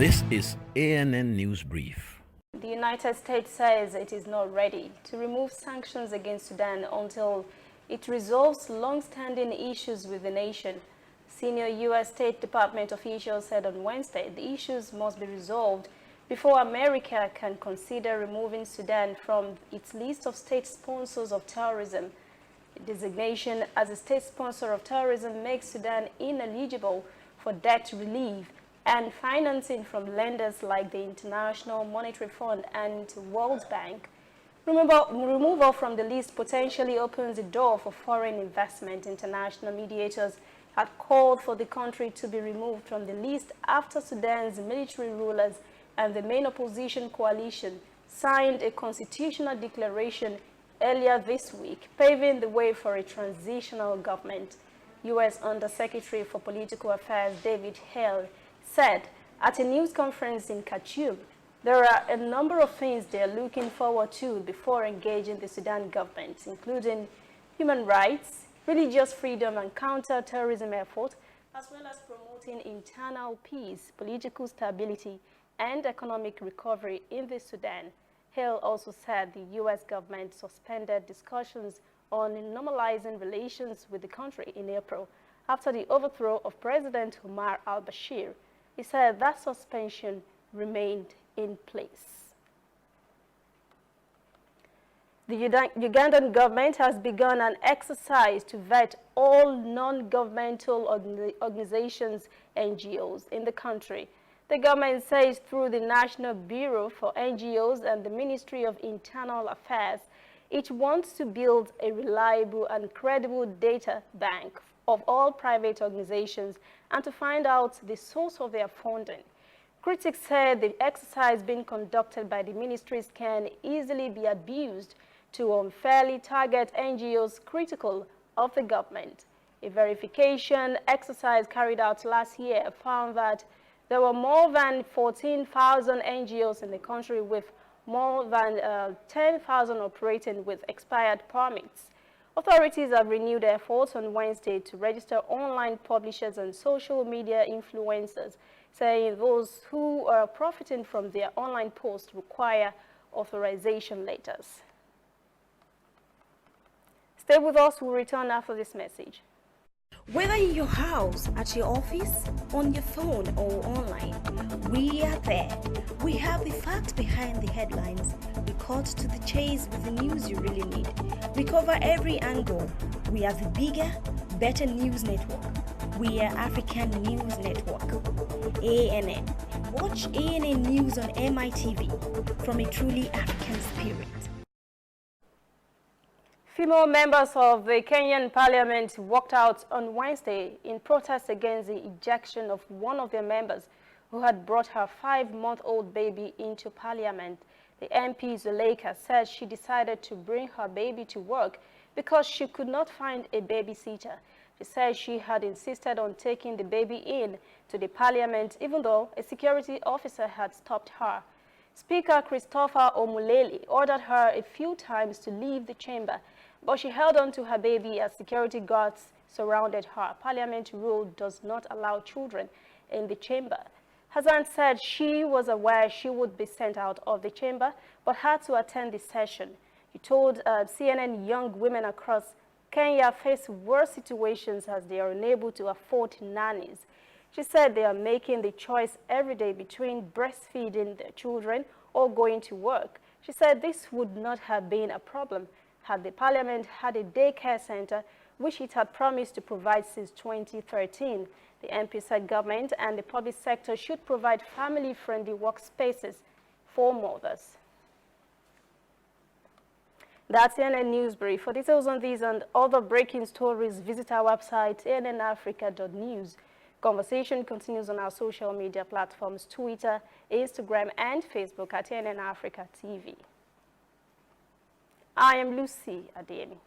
This is ANN News Brief. The United States says it is not ready to remove sanctions against Sudan until it resolves long-standing issues with the nation. Senior U.S. State Department officials said on Wednesday the issues must be resolved before America can consider removing Sudan from its list of state sponsors of terrorism. Designation as a state sponsor of terrorism makes Sudan ineligible for debt relief and financing from lenders like the International Monetary Fund and World Bank. Removal from the list potentially opens the door for foreign investment. International mediators had called for the country to be removed from the list after Sudan's military rulers and the main opposition coalition signed a constitutional declaration earlier this week, paving the way for a transitional government. U.S. Undersecretary for Political Affairs David Hale said at a news conference in Khartoum, there are a number of things they are looking forward to before engaging the Sudan government, including human rights, religious freedom and counter-terrorism efforts, as well as promoting internal peace, political stability, and economic recovery in the Sudan. Hale also said the U.S. government suspended discussions on normalizing relations with the country in April after the overthrow of President Omar al-Bashir. He said that suspension remained in place. The Ugandan government has begun an exercise to vet all non-governmental organizations, NGOs, in the country. The government says through the National Bureau for NGOs and the Ministry of Internal Affairs, it wants to build a reliable and credible data bank of all private organizations and to find out the source of their funding. Critics said the exercise being conducted by the ministries can easily be abused to unfairly target NGOs critical of the government. A verification exercise carried out last year found that there were more than 14,000 NGOs in the country, with more than 10,000 operating with expired permits. Authorities have renewed efforts on Wednesday to register online publishers and social media influencers, saying those who are profiting from their online posts require authorization letters. Stay with us. We'll return after this message. Whether in your house, at your office, on your phone or online, we are there. We have the facts behind the headlines. We cut to the chase with the news you really need. We cover every angle. We are the bigger, better news network. We are African News Network. ANN. Watch ANN News on MITV from a truly African spirit. Female members of the Kenyan parliament walked out on Wednesday in protest against the ejection of one of their members who had brought her 5-month-old baby into parliament. The MP Zuleika said she decided to bring her baby to work because she could not find a babysitter. She said she had insisted on taking the baby in to the parliament even though a security officer had stopped her. Speaker Christopher Omuleli ordered her a few times to leave the chamber, but she held on to her baby as security guards surrounded her. Parliament rule does not allow children in the chamber. Hassan said she was aware she would be sent out of the chamber, but had to attend the session. He told CNN young women across Kenya face worse situations as they are unable to afford nannies. She said they are making the choice every day between breastfeeding their children or going to work. She said this would not have been a problem had the parliament had a daycare center, which it had promised to provide since 2013. The MP said government and the public sector should provide family-friendly workspaces for mothers. That's ANN News Brief. For details on these and other breaking stories, visit our website, annafrica.news. Conversation continues on our social media platforms, Twitter, Instagram, and Facebook at ANN Africa TV. I am Lucy Ademi.